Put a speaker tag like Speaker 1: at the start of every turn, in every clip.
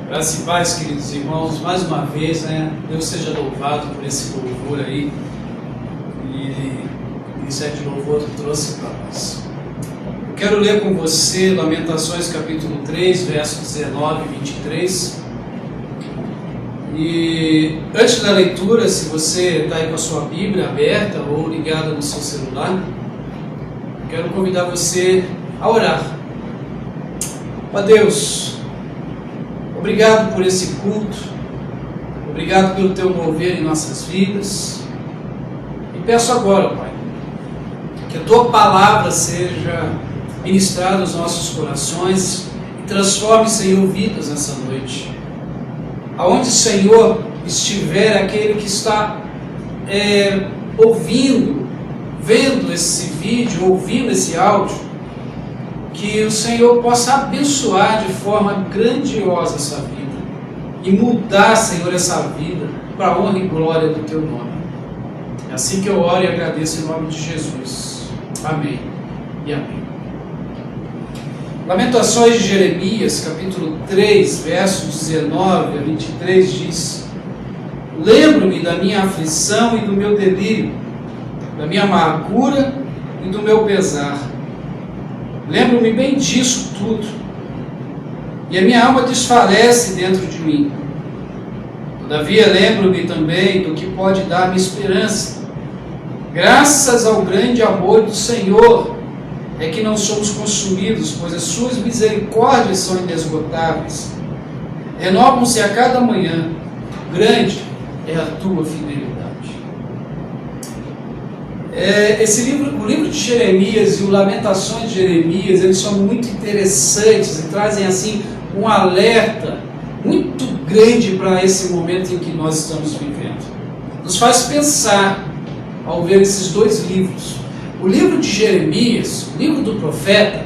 Speaker 1: Graças e paz, queridos irmãos, mais uma vez, Deus seja louvado por esse louvor aí, e isso é de louvor que trouxe para nós. Eu quero ler com você Lamentações capítulo 3, versos 19 e 23, e antes da leitura, se você está aí com a sua Bíblia aberta ou ligada no seu celular, quero convidar você a orar. Ó Deus, obrigado por esse culto, obrigado pelo teu mover em nossas vidas, e peço agora, Pai, que a tua palavra seja ministrada aos nossos corações e transforme-se em ouvidos nessa noite. Aonde, Senhor, estiver aquele que está ouvindo, vendo esse vídeo, ouvindo esse áudio, que o Senhor possa abençoar de forma grandiosa essa vida e mudar, Senhor, essa vida para a honra e glória do teu nome. É assim que eu oro e agradeço em nome de Jesus. Amém e amém. Lamentações de Jeremias, capítulo 3, versos 19 a 23 diz: Lembro-me da minha aflição e do meu delírio, da minha amargura e do meu pesar. Lembro-me bem disso tudo, e a minha alma desfalece dentro de mim. Todavia lembro-me também do que pode dar-me esperança. Graças ao grande amor do Senhor é que não somos consumidos, pois as suas misericórdias são inesgotáveis. Renovam-se a cada manhã, grande é a tua fidelidade. O livro de Jeremias e o Lamentações de Jeremias, eles são muito interessantes e trazem assim um alerta muito grande para esse momento em que nós estamos vivendo. Nos faz pensar ao ver esses dois livros. O livro de Jeremias, o livro do profeta,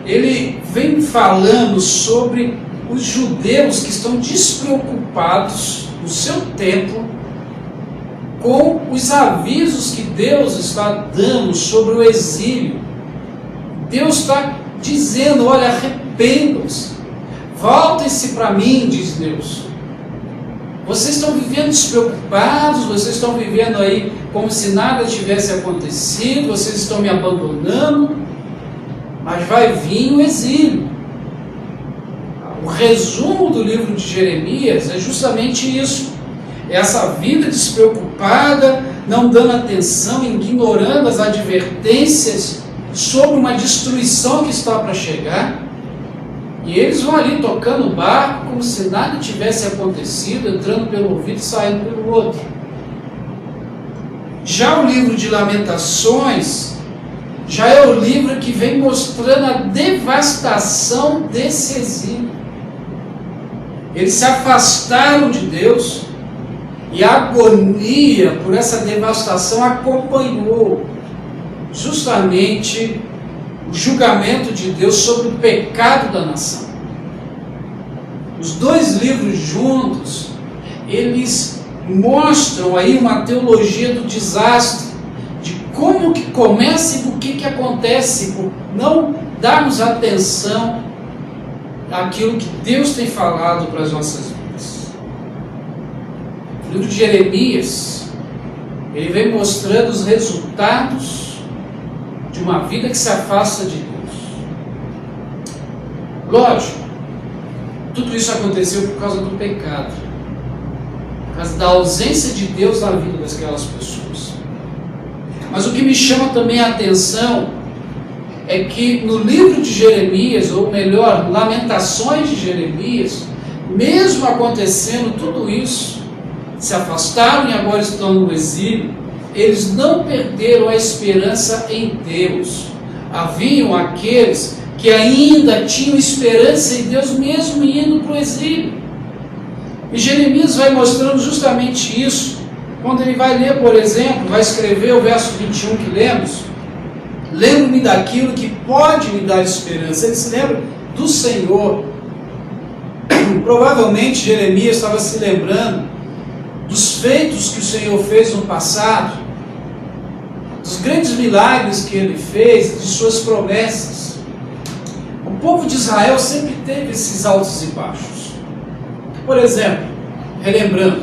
Speaker 1: ele vem falando sobre os judeus que estão despreocupados no seu tempo com os avisos que Deus está dando sobre o exílio. Deus está dizendo: olha, arrependam-se, voltem-se para mim, diz Deus. Vocês estão vivendo despreocupados, vocês estão vivendo aí como se nada tivesse acontecido, vocês estão me abandonando, mas vai vir o exílio. O resumo do livro de Jeremias é justamente isso. Essa vida despreocupada, não dando atenção, ignorando as advertências sobre uma destruição que está para chegar. E eles vão ali tocando o barco como se nada tivesse acontecido, entrando pelo ouvido e saindo pelo outro. Já o livro de Lamentações, já é o livro que vem mostrando a devastação desse exílio. Eles se afastaram de Deus e a agonia por essa devastação acompanhou justamente o julgamento de Deus sobre o pecado da nação. Os dois livros juntos, eles mostram aí uma teologia do desastre, de como que começa e do que acontece, por não darmos atenção àquilo que Deus tem falado para as nossas vidas. O livro de Jeremias, ele vem mostrando os resultados de uma vida que se afasta de Deus. Lógico, tudo isso aconteceu por causa do pecado, por causa da ausência de Deus na vida daquelas pessoas. Mas o que me chama também a atenção é que no livro de Jeremias, ou melhor, Lamentações de Jeremias, mesmo acontecendo tudo isso, se afastaram e agora estão no exílio, eles não perderam a esperança em Deus. Haviam aqueles que ainda tinham esperança em Deus, mesmo indo para o exílio. E Jeremias vai mostrando justamente isso, quando ele vai ler, por exemplo, vai escrever o verso 21 que lemos: lembro-me daquilo que pode me dar esperança. Ele se lembra do Senhor. Provavelmente Jeremias estava se lembrando dos feitos que o Senhor fez no passado, dos grandes milagres que ele fez, de suas promessas. O povo de Israel sempre teve esses altos e baixos. Por exemplo, relembrando,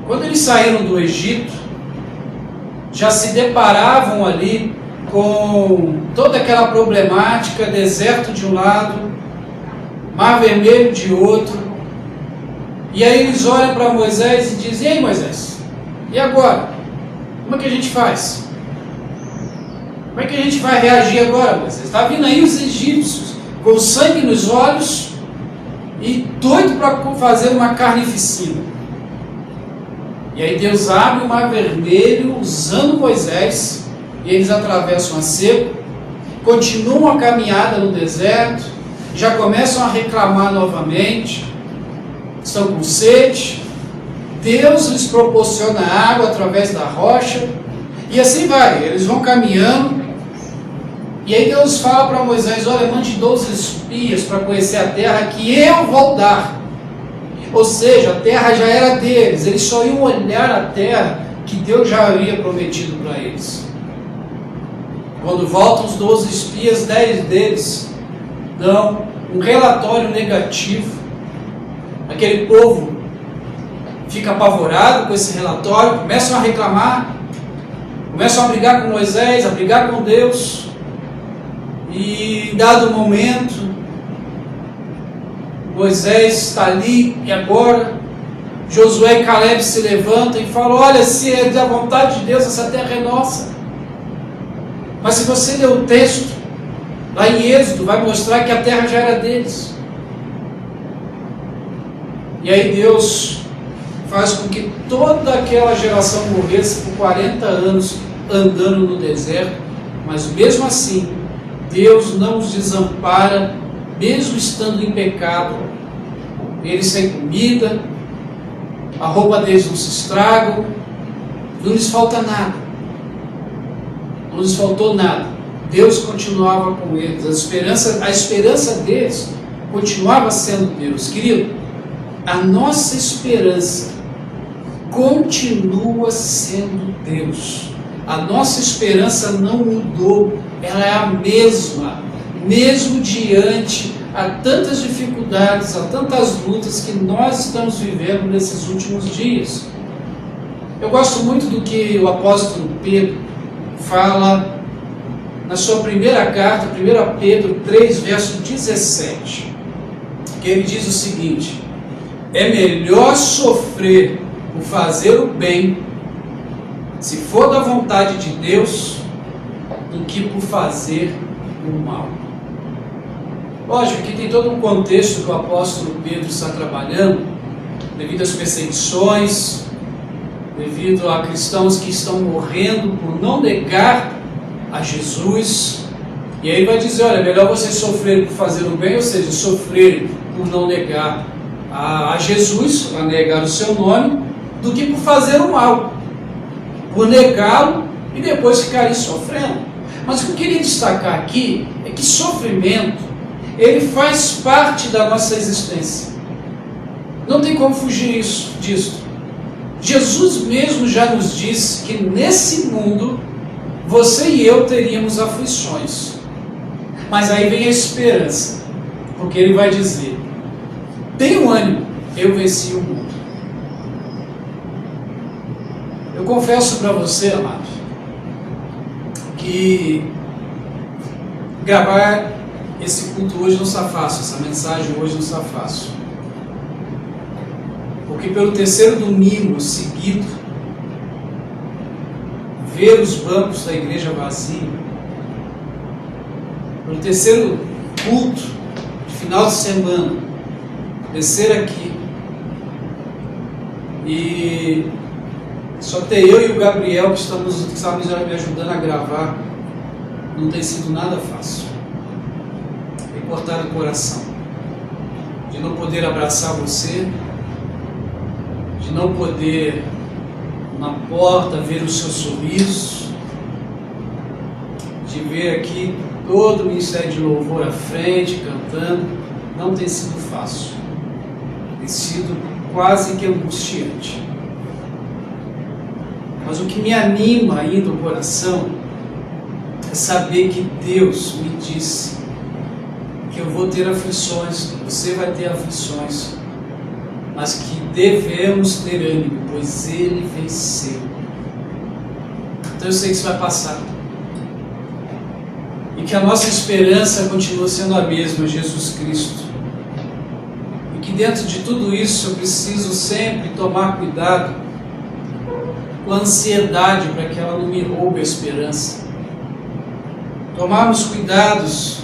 Speaker 1: quando eles saíram do Egito, já se deparavam ali com toda aquela problemática, deserto de um lado, Mar Vermelho de outro, e aí eles olham para Moisés e dizem: ei, Moisés, e agora? Como é que a gente faz? Como é que a gente vai reagir agora, Moisés? Está vindo aí os egípcios, com sangue nos olhos e doido para fazer uma carnificina. E aí Deus abre o Mar Vermelho usando Moisés, e eles atravessam a seco, continuam a caminhada no deserto, já começam a reclamar novamente, estão com sede, Deus lhes proporciona água através da rocha, e assim vai, eles vão caminhando, e aí Deus fala para Moisés: olha, mande 12 espias para conhecer a terra que eu vou dar. Ou seja, a terra já era deles, eles só iam olhar a terra que Deus já havia prometido para eles. Quando voltam os 12 espias, 10 deles dão um relatório negativo. Aquele povo fica apavorado com esse relatório, começam a reclamar, começam a brigar com Moisés, a brigar com Deus, e em dado momento, Moisés está ali, e agora Josué e Caleb se levantam e falam: olha, se é da vontade de Deus, essa terra é nossa. Mas se você ler o texto, lá em Êxodo, vai mostrar que a terra já era deles. E aí Deus faz com que toda aquela geração morresse por 40 anos andando no deserto, mas mesmo assim, Deus não os desampara, mesmo estando em pecado. Eles sem comida, a roupa deles não se estraga, não lhes falta nada, não lhes faltou nada. Deus continuava com eles, a esperança deles continuava sendo Deus. Querido, a nossa esperança continua sendo Deus. A nossa esperança não mudou, ela é a mesma, mesmo diante a tantas dificuldades, a tantas lutas que nós estamos vivendo nesses últimos dias. Eu gosto muito do que o apóstolo Pedro fala na sua primeira carta, 1 Pedro 3, verso 17, que ele diz o seguinte: é melhor sofrer por fazer o bem, se for da vontade de Deus, do que por fazer o mal. Lógico que tem todo um contexto que o apóstolo Pedro está trabalhando, devido às perseguições, devido a cristãos que estão morrendo por não negar a Jesus. E aí ele vai dizer: olha, é melhor você sofrer por fazer o bem, ou seja, sofrer por não negar a Jesus, a negar o seu nome, do que por fazer o mal, por negá-lo e depois ficar sofrendo. Mas o que eu queria destacar aqui é que sofrimento, ele faz parte da nossa existência. Não tem como fugir disso. Jesus mesmo já nos disse que nesse mundo, você e eu teríamos aflições. Mas aí vem a esperança, porque ele vai dizer: tenha ânimo, eu venci o mundo. Eu confesso para você, amado, que gravar esse culto hoje não está fácil, essa mensagem hoje não está fácil. Porque pelo terceiro domingo seguido, ver os bancos da igreja vazia, pelo terceiro culto de final de semana, descer aqui e só ter eu e o Gabriel que estamos me ajudando a gravar, não tem sido nada fácil. Tem cortado o coração de não poder abraçar você, de não poder na porta ver o seu sorriso, de ver aqui todo o ministério de louvor à frente, cantando. Não tem sido fácil, tem sido quase que angustiante. Mas o que me anima ainda o coração é saber que Deus me disse que eu vou ter aflições, que você vai ter aflições, mas que devemos ter ânimo, pois Ele venceu. Então eu sei que isso vai passar. E que a nossa esperança continua sendo a mesma, Jesus Cristo. E que dentro de tudo isso eu preciso sempre tomar cuidado com a ansiedade para que ela não me roube a esperança. Tomarmos cuidados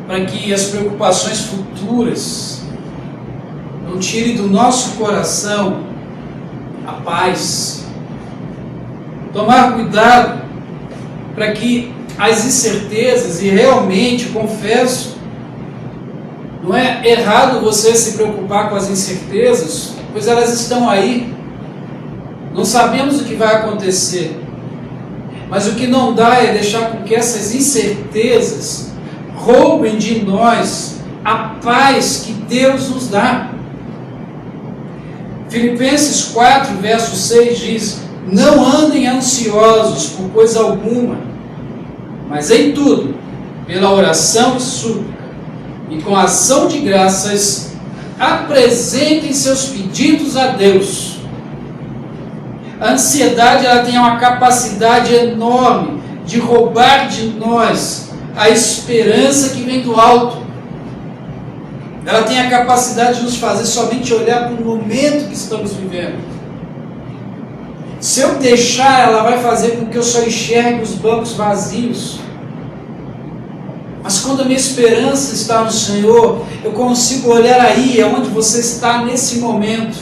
Speaker 1: para que as preocupações futuras não tirem do nosso coração a paz. Tomar cuidado para que as incertezas, e realmente, confesso, não é errado você se preocupar com as incertezas, pois elas estão aí. Não sabemos o que vai acontecer. Mas o que não dá é deixar com que essas incertezas roubem de nós a paz que Deus nos dá. Filipenses 4, verso 6 diz: não andem ansiosos por coisa alguma, mas em tudo, pela oração e súplica, e com ação de graças, apresentem seus pedidos a Deus. A ansiedade, ela tem uma capacidade enorme de roubar de nós a esperança que vem do alto. Ela tem a capacidade de nos fazer somente olhar para o momento que estamos vivendo. Se eu deixar, ela vai fazer com que eu só enxergue os bancos vazios. Mas quando a minha esperança está no Senhor, eu consigo olhar aí, onde você está nesse momento,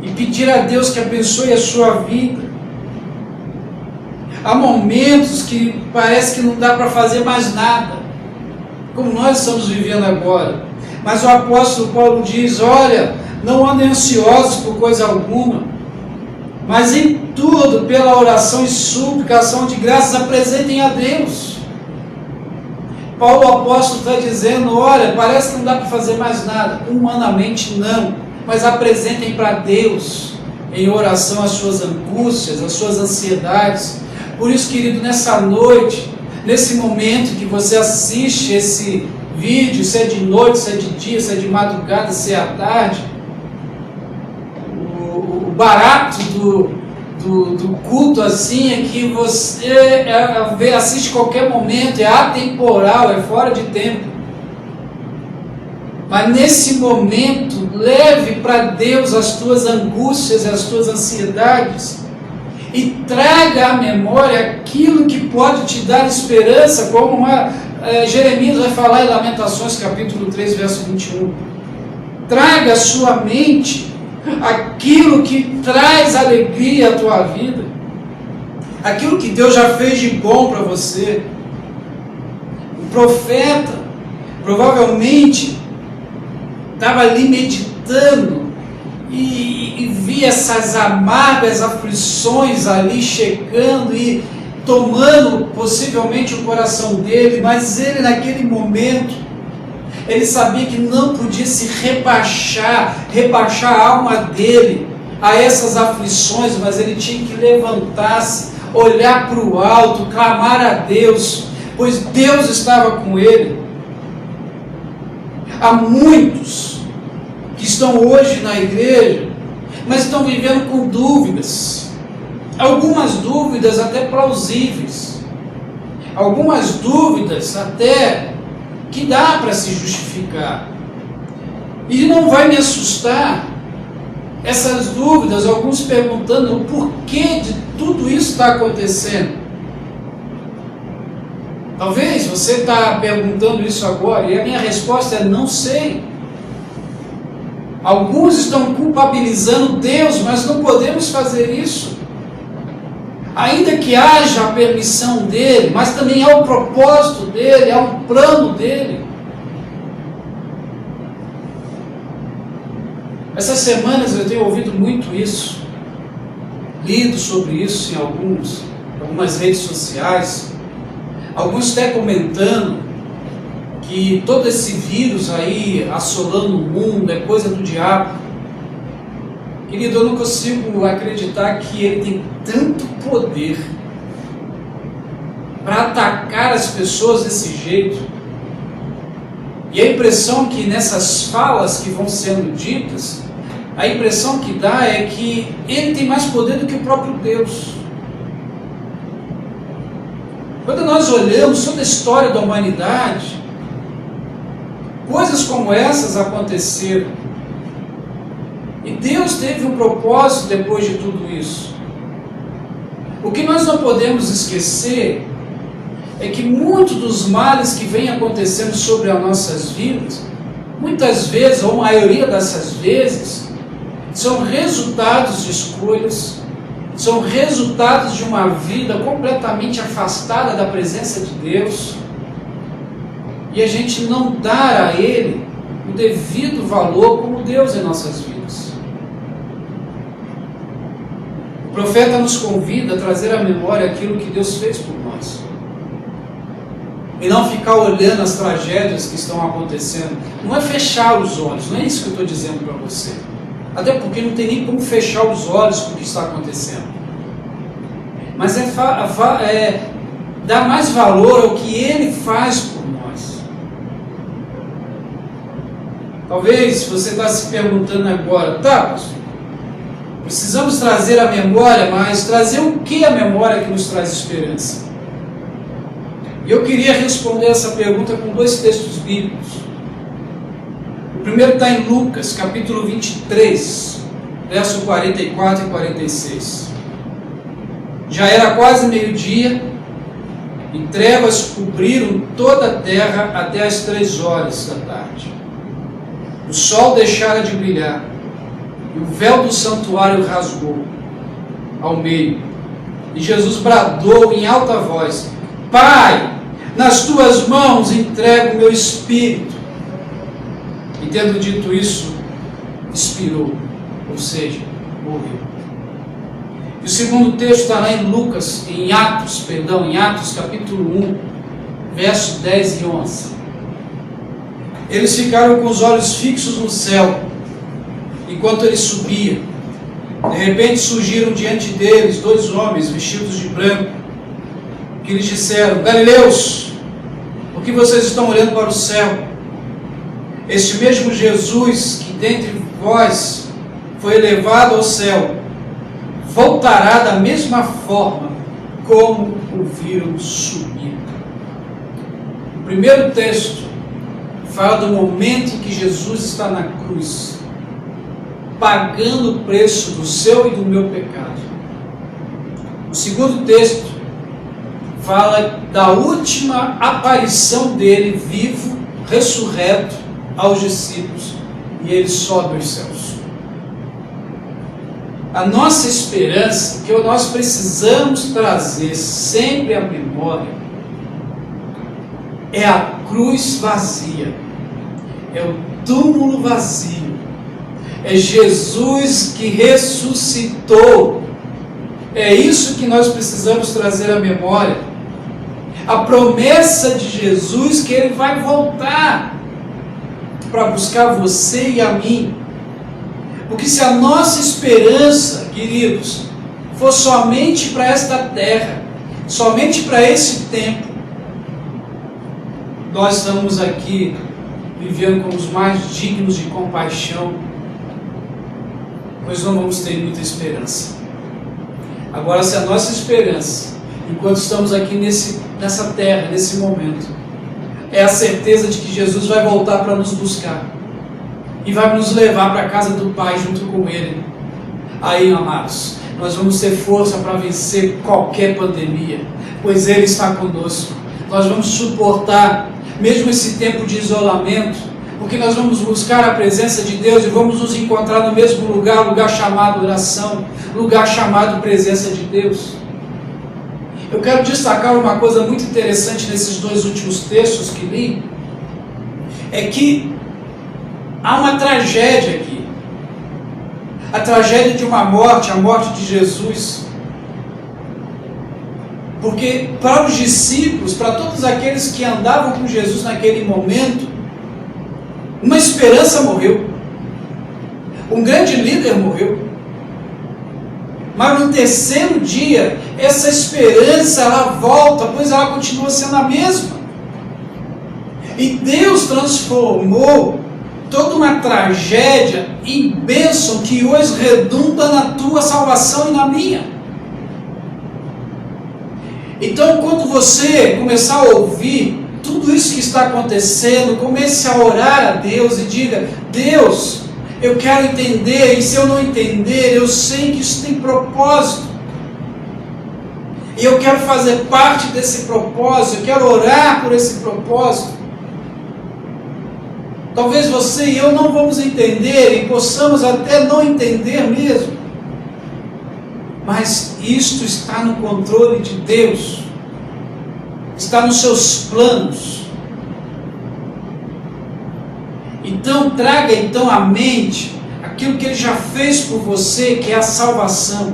Speaker 1: e pedir a Deus que abençoe a sua vida. Há momentos que parece que não dá para fazer mais nada, como nós estamos vivendo agora. Mas o apóstolo Paulo diz: olha, não andem ansiosos por coisa alguma, mas em tudo, pela oração e súplica, ação de graças, apresentem a Deus. Paulo, o apóstolo, está dizendo: olha, parece que não dá para fazer mais nada, humanamente não, mas apresentem para Deus em oração as suas angústias, as suas ansiedades. Por isso, querido, nessa noite, nesse momento que você assiste esse vídeo, se é de noite, se é de dia, se é de madrugada, se é à tarde, o barato do culto assim é que você assiste qualquer momento, é atemporal, é fora de tempo. Mas nesse momento, leve para Deus as tuas angústias e as tuas ansiedades e traga à memória aquilo que pode te dar esperança, como Jeremias vai falar em Lamentações, capítulo 3, verso 21. Traga à sua mente aquilo que traz alegria à tua vida, aquilo que Deus já fez de bom para você. O profeta provavelmente estava ali meditando e via essas amargas aflições ali chegando e tomando possivelmente o coração dele, mas ele naquele momento, ele sabia que não podia se rebaixar a alma dele a essas aflições, mas ele tinha que levantar-se, olhar para o alto, clamar a Deus, pois Deus estava com ele. Há muitos que estão hoje na igreja, mas estão vivendo com dúvidas, algumas dúvidas até plausíveis, algumas dúvidas até que dá para se justificar. E não vai me assustar essas dúvidas, alguns perguntando o porquê de tudo isso está acontecendo. Talvez você está perguntando isso agora, e a minha resposta é: não sei. Alguns estão culpabilizando Deus, mas não podemos fazer isso. Ainda que haja a permissão dele, mas também há o propósito dele, há um plano dele. Essas semanas eu tenho ouvido muito isso, lido sobre isso em algumas redes sociais, alguns até comentando que todo esse vírus aí assolando o mundo é coisa do diabo. Querido, eu não consigo acreditar que ele tem tanto poder para atacar as pessoas desse jeito. E a impressão que nessas falas que vão sendo ditas, a impressão que dá é que ele tem mais poder do que o próprio Deus. Quando nós olhamos toda a história da humanidade, coisas como essas aconteceram. E Deus teve um propósito depois de tudo isso. O que nós não podemos esquecer é que muitos dos males que vêm acontecendo sobre as nossas vidas, muitas vezes, ou a maioria dessas vezes, são resultados de escolhas, são resultados de uma vida completamente afastada da presença de Deus, e a gente não dar a Ele o devido valor como Deus em nossas vidas. O profeta nos convida a trazer à memória aquilo que Deus fez por nós. E não ficar olhando as tragédias que estão acontecendo. Não é fechar os olhos, não é isso que eu estou dizendo para você. Até porque não tem nem como fechar os olhos com o que está acontecendo. Mas é dar mais valor ao que Ele faz por nós. Talvez você está se perguntando agora, tá, pastor? Precisamos trazer a memória, mas trazer o que a memória que nos traz esperança? E eu queria responder essa pergunta com dois textos bíblicos. O primeiro está em Lucas, capítulo 23, verso 44 e 46. Já era quase meio-dia, e trevas cobriram toda a terra até as 3 horas da tarde. O sol deixara de brilhar, e o véu do santuário rasgou ao meio. E Jesus bradou em alta voz: Pai, nas tuas mãos entrego o meu espírito. E tendo dito isso, expirou, ou seja, morreu. E o segundo texto está lá em Atos capítulo 1, verso 10 e 11. Eles ficaram com os olhos fixos no céu, enquanto ele subia. De repente surgiram diante deles 2 homens vestidos de branco, que lhes disseram: Galileus, por que vocês estão olhando para o céu? Este mesmo Jesus que dentre vós foi elevado ao céu, voltará da mesma forma como o viram subir. O primeiro texto fala do momento em que Jesus está na cruz, pagando o preço do seu e do meu pecado. O segundo texto fala da última aparição dele, vivo, ressurreto, aos discípulos, e ele sobe aos céus. A nossa esperança, que nós precisamos trazer sempre à memória, é a cruz vazia, é o túmulo vazio, é Jesus que ressuscitou. É isso que nós precisamos trazer à memória. A promessa de Jesus que Ele vai voltar para buscar você e a mim. Porque se a nossa esperança, queridos, for somente para esta terra, somente para esse tempo, nós estamos aqui vivendo como os mais dignos de compaixão, pois não vamos ter muita esperança. Agora, se a nossa esperança, enquanto estamos aqui nessa terra, nesse momento, é a certeza de que Jesus vai voltar para nos buscar e vai nos levar para a casa do Pai junto com Ele, aí, amados, nós vamos ter força para vencer qualquer pandemia, pois Ele está conosco. Nós vamos suportar mesmo esse tempo de isolamento, porque nós vamos buscar a presença de Deus e vamos nos encontrar no mesmo lugar chamado oração, lugar chamado presença de Deus. Eu quero destacar uma coisa muito interessante nesses 2 últimos textos que li, é que há uma tragédia aqui, a tragédia de uma morte, a morte de Jesus. Porque para os discípulos, para todos aqueles que andavam com Jesus naquele momento, uma esperança morreu, um grande líder morreu, mas no terceiro dia, essa esperança ela volta, pois ela continua sendo a mesma. E Deus transformou toda uma tragédia em bênção que hoje redunda na tua salvação e na minha. Então, quando você começar a ouvir tudo isso que está acontecendo, comece a orar a Deus e diga: Deus, eu quero entender, e se eu não entender, eu sei que isso tem propósito. E eu quero fazer parte desse propósito, eu quero orar por esse propósito. Talvez você e eu não vamos entender, e possamos até não entender mesmo. Mas isto está no controle de Deus. Está nos seus planos. Então traga à mente aquilo que Ele já fez por você, que é a salvação.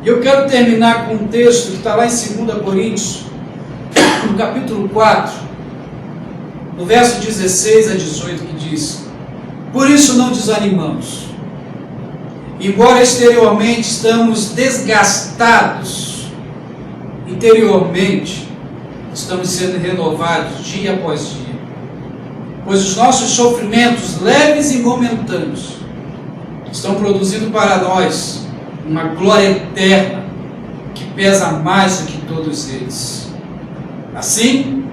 Speaker 1: E eu quero terminar com um texto que está lá em 2 Coríntios, no capítulo 4, no verso 16 a 18, que diz: por isso não desanimamos. Embora exteriormente estamos desgastados, interiormente estamos sendo renovados dia após dia. Pois os nossos sofrimentos leves e momentâneos estão produzindo para nós uma glória eterna que pesa mais do que todos eles. Assim,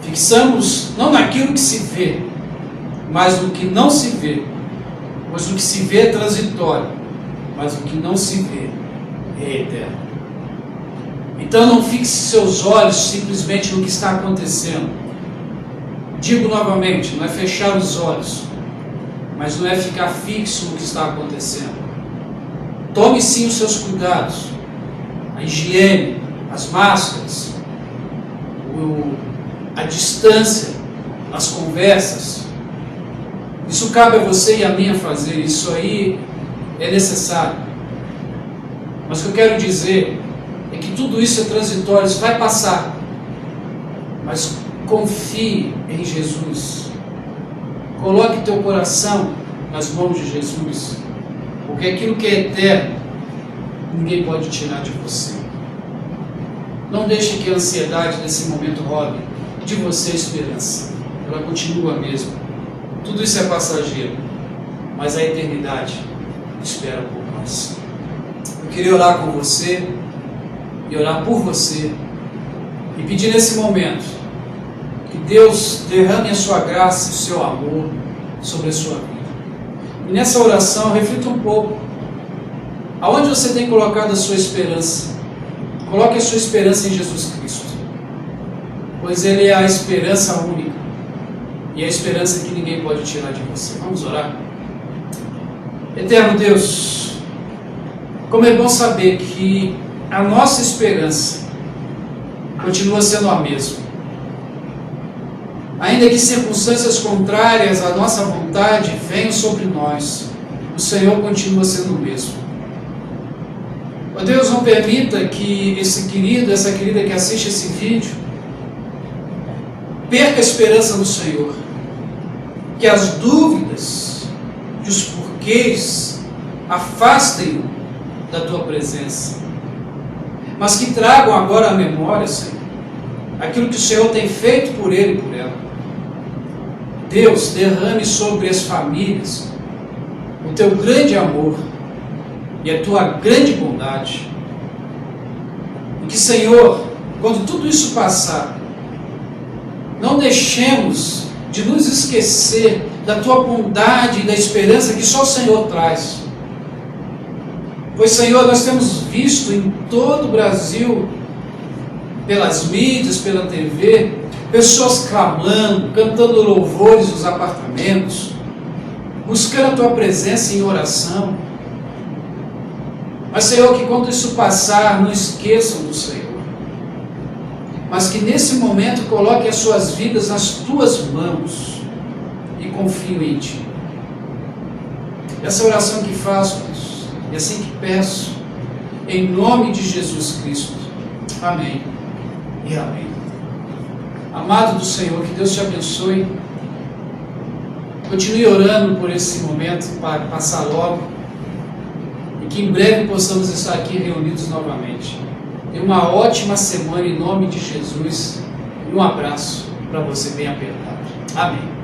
Speaker 1: fixamos não naquilo que se vê, mas no que não se vê. Pois o que se vê é transitório, mas o que não se vê é eterno. Então não fixe seus olhos simplesmente no que está acontecendo. Digo novamente, não é fechar os olhos, mas não é ficar fixo no que está acontecendo. Tome sim os seus cuidados, a higiene, as máscaras, a distância, as conversas. Isso cabe a você e a mim a fazer, isso aí é necessário. Mas o que eu quero dizer é que tudo isso é transitório, isso vai passar. Mas confie em Jesus. Coloque teu coração nas mãos de Jesus. Porque aquilo que é eterno, ninguém pode tirar de você. Não deixe que a ansiedade desse momento roube de você a esperança. Ela continua a mesma. Tudo isso é passageiro, mas a eternidade espera por nós. Eu queria orar com você e orar por você e pedir nesse momento que Deus derrame a sua graça e o seu amor sobre a sua vida. E nessa oração, reflita um pouco. Aonde você tem colocado a sua esperança? Coloque a sua esperança em Jesus Cristo. Pois Ele é a esperança única. E a esperança que ninguém pode tirar de você. Vamos orar? Eterno Deus, como é bom saber que a nossa esperança continua sendo a mesma. Ainda que circunstâncias contrárias à nossa vontade venham sobre nós, o Senhor continua sendo o mesmo. Ó Deus, não permita que esse querido, essa querida que assiste esse vídeo, perca a esperança no Senhor. Que as dúvidas e os porquês afastem-o da Tua presença. Mas que tragam agora à memória, Senhor, aquilo que o Senhor tem feito por ele e por ela. Deus, derrame sobre as famílias o Teu grande amor e a Tua grande bondade. E que, Senhor, quando tudo isso passar, não deixemos de nos esquecer da Tua bondade e da esperança que só o Senhor traz. Pois, Senhor, nós temos visto em todo o Brasil, pelas mídias, pela TV, pessoas clamando, cantando louvores nos apartamentos, buscando a Tua presença em oração. Mas, Senhor, que quando isso passar, não esqueçam do Senhor. Mas que nesse momento coloquem as suas vidas nas Tuas mãos e confiem em Ti. Essa oração que faço, Deus, e assim que peço, em nome de Jesus Cristo. Amém e amém. Amado do Senhor, que Deus te abençoe. Continue orando por esse momento para passar logo e que em breve possamos estar aqui reunidos novamente. Tenha uma ótima semana em nome de Jesus e um abraço. para você bem apertado. Amém.